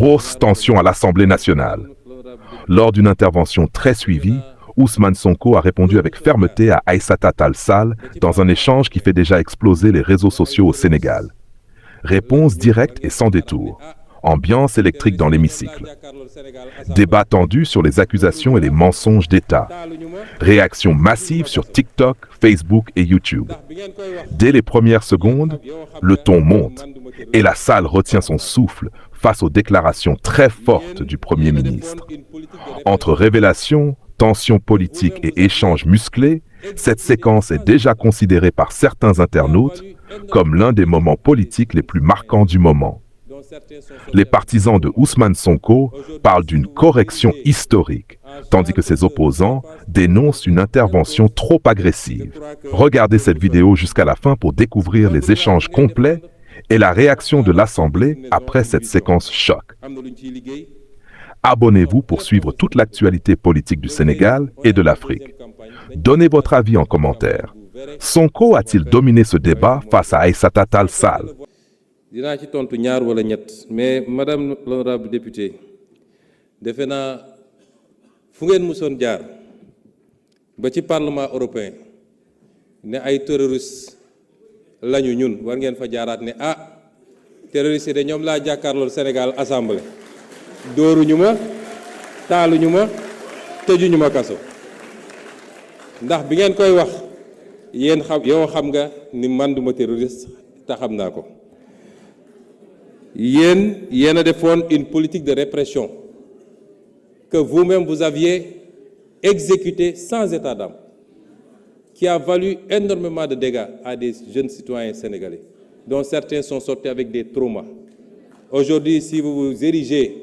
grosse tension à l'Assemblée nationale. Lors d'une intervention très suivie, Ousmane Sonko a répondu avec fermeté à Aïssata Tall Sall dans un échange qui fait déjà exploser les réseaux sociaux au Sénégal. Réponse directe et sans détour. Ambiance électrique dans l'hémicycle. Débat tendu sur les accusations et les mensonges d'État. Réaction massive sur TikTok, Facebook et YouTube. Dès les premières secondes, le ton monte et la salle retient son souffle face aux déclarations très fortes du Premier ministre. Entre révélations, tensions politiques et échanges musclés, cette séquence est déjà considérée par certains internautes comme l'un des moments politiques les plus marquants du moment. Les partisans de Ousmane Sonko parlent d'une correction historique, tandis que ses opposants dénoncent une intervention trop agressive. Regardez cette vidéo jusqu'à la fin pour découvrir les échanges complets et la réaction de l'Assemblée après cette séquence choc. Abonnez-vous pour suivre toute l'actualité politique du Sénégal et de l'Afrique. Donnez votre avis en commentaire. Sonko a-t-il dominé ce débat face à Aïssata Tall Sall? dinaa ci tontu ñaar wala ñett mais madame l'honorable députée defe naa fu ngeen musoon jaar ba ci parlement européen ne ay terroristes lañu ñun war ngeen fa jaaraat ne terroristes yi de ñoom laa jàkkaarlool Sénégal assemblée dóoruñu ma taaluñu ma tëjuñu ma kaso ndax bi ngeen koy wax yéen xam nga ni man duma terroriste te xam naa ko yéen a defoon une politique de répression que vous-même vous aviez exécutée sans état d'âme, qui a valu énormément de dégâts à des jeunes citoyens sénégalais, dont certains sont sortis avec des traumas. Aujourd'hui, si vous vous érigez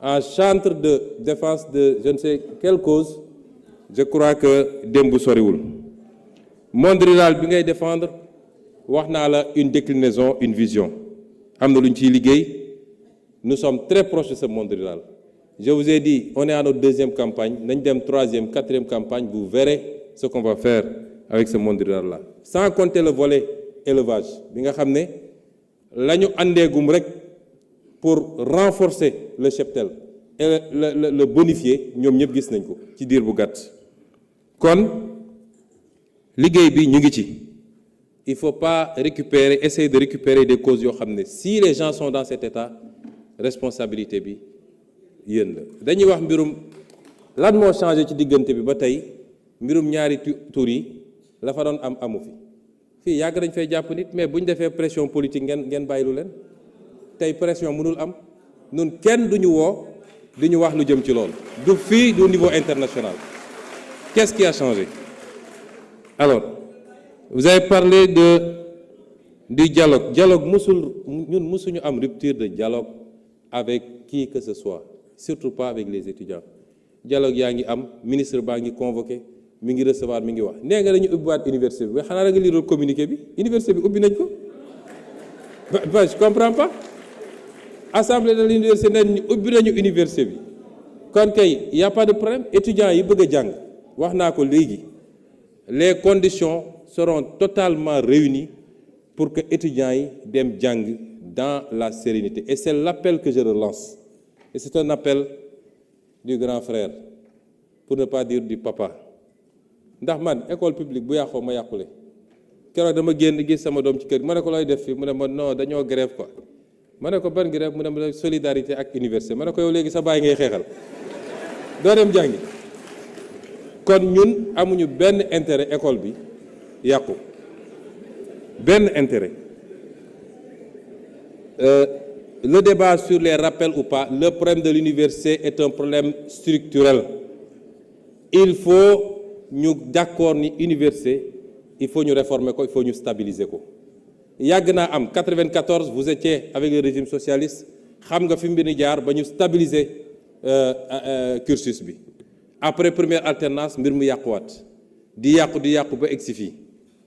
en chantre de défense de je ne sais quelle cause, je crois que démb soriwul. Monde rural bi ngay défendre wax naa la une déclinaison, une vision. Nous sommes très proches de ce monde rural. Je vous ai dit, on est à notre deuxième campagne, notre troisième, quatrième campagne, vous verrez ce qu'on va faire avec ce monde rural-là. Sans compter le volet élevage. Vous savez, nous avons pour renforcer le cheptel et le bonifier, nous avons vu ça. Ci dir bu gatt. Kon liggéey bi ñu ngi ci. Il ne faut pas essayer de récupérer des causes. Si les gens sont dans cet état, responsabilité bi yéen la. Dañuy wax mbirum lan moo changé ci diggante bi ba tey mbirum ñaari tur yi la fa doon am amu fi. Fii yàgg dañ fay jàpp nit mais bu ñu defee pression politique ngeen bàyyilu leen tey pression mënul am ñun kenn duñu woo di ñu wax lu jëm ci loolu. Du fii du niveau international. Qu'est-ce qui a changé? Alors, vous avez parlé du dialogue. Dialogue, nous musuñu am rupture de dialogue avec qui que ce soit, surtout pas avec les étudiants. Dialogue yaa ngi am ministre baa ngi convoqué mi ngi recevoir mi ngi wax nee nga dañu ubbiwaat université bi xanaa da nga lire communiqué bi université bi ubbi nañ ko je comprends pas. Assemblée de l'université nañ ubbi nañu université bi kon kay y a pas de problème. Étudiants yi bëgg a jàng wax naa ko léegi les conditions seront totalement réunies pour que étudiants yi dem jàng dans la sérénité. Et c'est l'appel que je relance. Et c'est un appel du grand frère, pour ne pas dire du papa. Ndax man école publique bu yàqoo ma yàqule keroog dama génn gis sama doom ci kër ma ne ko looy def fi mu ne ma non dañoo grève quoi ma ne ko ban grève mu ne ma solidarité ak université ma ne ko yow léegi sa baay ngay xeexal doo dem jàngi. Kon ñun amuñu benn intérêt école bi yàqu benn intérêt. Le débat sur les rappels ou pas, le problème de l'université est un problème structurel. Il faut nous d'accord ni université, il faut nous réformer quoi, il faut nous stabiliser quoi. Yagna am 94, vous étiez avec le régime socialiste, xam nga fi mbir jaar ba ñu stabiliser cursus bi. Après première alternance, mbir mu yàquwaat di yàqu ba egsi fii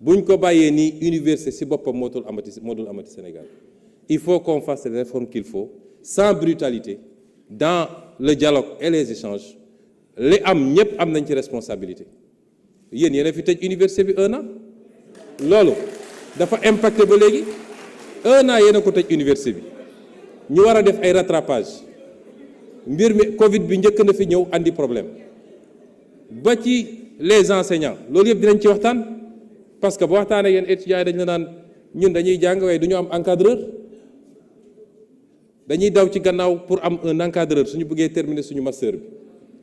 buñ ko bàyyee nii université si boppam mootul amati Sénégal. Il faut qu'on fasse les réformes qu'il faut, sans brutalité, dans le dialogue et les échanges. Les am ñëpp am nañ ci responsabilité. Yéen yéen a fi tëj université bi 1 an loolu dafa impacté ba léegi 1 an yéen a ko tëj université bi ñu war a def ay rattrapage mbir mi Covid bi njëkk na fi ñëw andi problème ba ci les enseignants loolu yëpp dinañ ci waxtaan parce que bu waxtaanee yéen étudiants yi dañ la naan ñun dañuy jàng waaye du ñu am encadreur dañuy daw ci gannaaw pour am un encadreur suñu bëggee terminer suñu master bi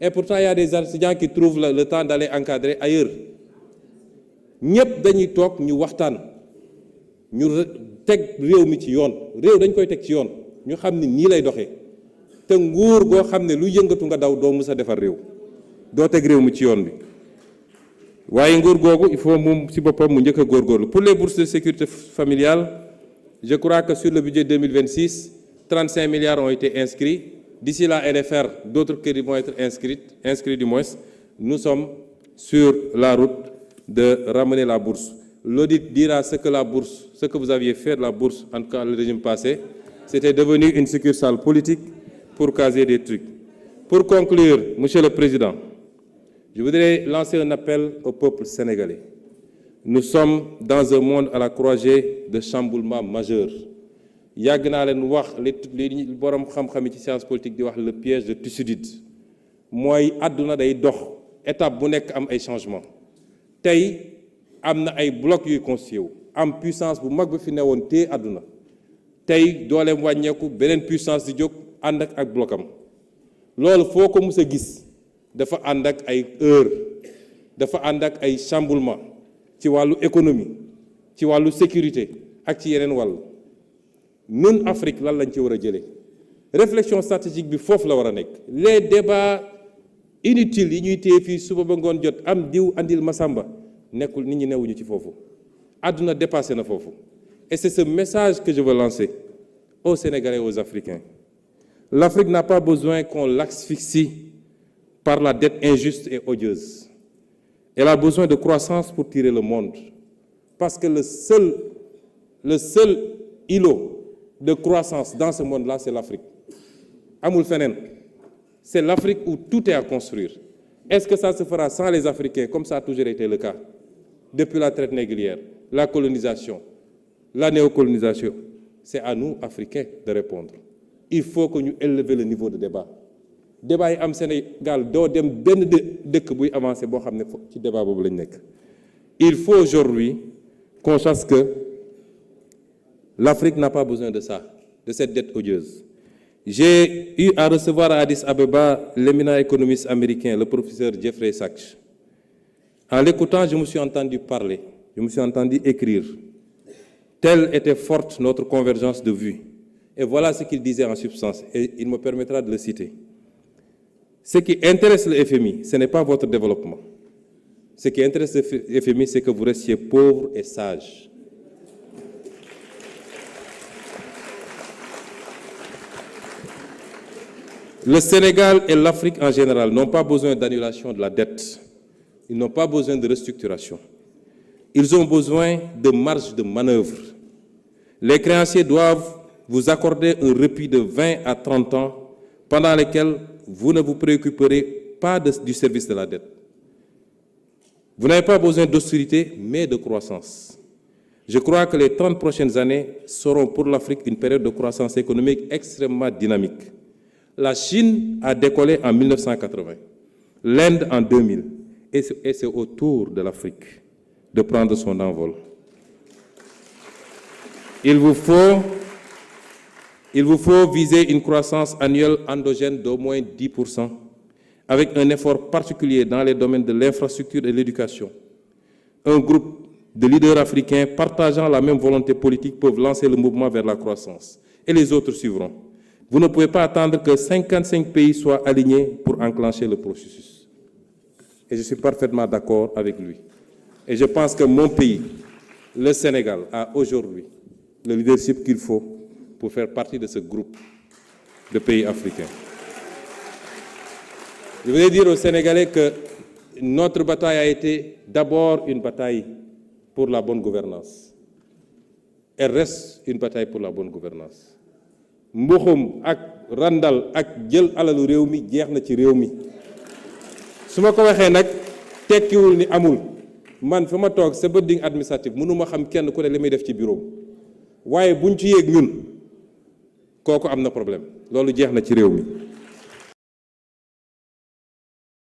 et pourtant il y a des étudiants qui trouvent le temps d'aller encadrer ailleurs ñëpp dañuy toog ñu waxtaan ñu teg réew mi ci yoon réew dañ koy teg ci yoon ñu xam ni nii lay doxee te nguur goo xam ne lu yëngatu nga daw doo mës a defar réew doo teg réew mi ci yoon bi waaye nguur googu il faut moom ci boppam mu njëkk a góorgóorlu. Pour les bourses de sécurité familiale je crois que sur le budget 2026 35 milliards ont été inscrits. D'ici la LFR d'autres crédits vont être inscrits du moins. Nous sommes sur la route de ramener la bourse. L'audit dira ce que vous aviez fait de la bourse, en tout cas le régime passé, c'était devenu une succursale politique pour caser des trucs. Pour conclure, Monsieur le Président, je voudrais lancer un appel au peuple sénégalais. Nous sommes dans un monde à la croisée de chamboulements majeurs. yàgg naa leen wax li borom xam-xam yi ci science politique di wax le piège de Thucydide mooy àdduna day dox étape bu nekk am ay changement tey am na ay blocs yuy constitué wu am puissance bu mag bi fi newoon te àdduna tey dooleem wàññeeku beneen puissance di jóg ànd ak blocam loolu foo ko mus a gis dafa ànd ak ay heure dafa ànd ak ay chamboulement ci wàllu économie ci wàllu sécurité ak ci yeneen wàll ñun Afrique lan lañ ci war a jëlee réflexion stratégique bi foofu la war a nekk les débats inutiles yi ñuy téye fii suba ba ngoon jot am diw andil Masamba nekkul nit ñi newuñu ci foofu àdduna dépassé na foofu et c'est ce message que je veux lancer aux Sénégalais et aux Africains. L'Afrique n'a pas besoin qu'on l'asphyxie par la dette injuste et odieuse. Elle a besoin de croissance pour tirer le monde parce que le seul îlot de croissance dans ce monde-là, c'est l'Afrique. Amul fenen. C'est l'Afrique où tout est à construire. Est-ce que ça se fera sans les Africains, comme ça a toujours été le cas, depuis la traite négrière, la colonisation, la néocolonisation? C'est à nous, Africains, de répondre. Il faut que nous élevions le niveau de débat. Débat yi am Sénégal doo dem benn dëkk buy avancer boo xam ne ci débat boobu lañ nekk. Il faut aujourd'hui qu'on sache que l'Afrique n'a pas besoin de ça, de cette dette odieuse. J'ai eu à recevoir à Addis Abeba l'éminent économiste américain, le professeur Jeffrey Sachs. En l'écoutant, je me suis entendu parler, je me suis entendu écrire. Telle était forte notre convergence de vues. Et voilà ce qu'il disait en substance, et il me permettra de le citer. Ce qui intéresse le FMI, ce n'est pas votre développement. Ce qui intéresse le FMI, c'est que vous restiez pauvres et sages. Le Sénégal et l'Afrique en général n'ont pas besoin d'annulation de la dette. Ils n'ont pas besoin de restructuration. Ils ont besoin de marge de manœuvre. Les créanciers doivent vous accorder un répit de 20 à 30 ans pendant lesquels vous ne vous préoccuperez pas du service de la dette. Vous n'avez pas besoin d'austérité, mais de croissance. Je crois que les 30 prochaines années seront pour l'Afrique une période de croissance économique extrêmement dynamique. La Chine a décollé en 1980, l'Inde en 2000, et c'est au tour de l'Afrique de prendre son envol. Il vous faut viser une croissance annuelle endogène d'au moins 10%, avec un effort particulier dans les domaines de l'infrastructure et de l'éducation. Un groupe de leaders africains partageant la même volonté politique peuvent lancer le mouvement vers la croissance, et les autres suivront. Vous ne pouvez pas attendre que 55 pays soient alignés pour enclencher le processus. Et je suis parfaitement d'accord avec lui. Et je pense que mon pays, le Sénégal, a aujourd'hui le leadership qu'il faut pour faire partie de ce groupe de pays africains. Je voudrais dire aux Sénégalais que notre bataille a été d'abord une bataille pour la bonne gouvernance. Elle reste une bataille pour la bonne gouvernance. Mbuxum ak randal ak jël alalu réew mi jeex na ci réew mi su ma ko waxee nag tekkiwul ni amul man fa ma toog sa building administratif mënuma xam kenn ku ne li muy def ci bureau waaye buñ ci yéeg ñun kooku am na problème loolu jeex na ci réew mi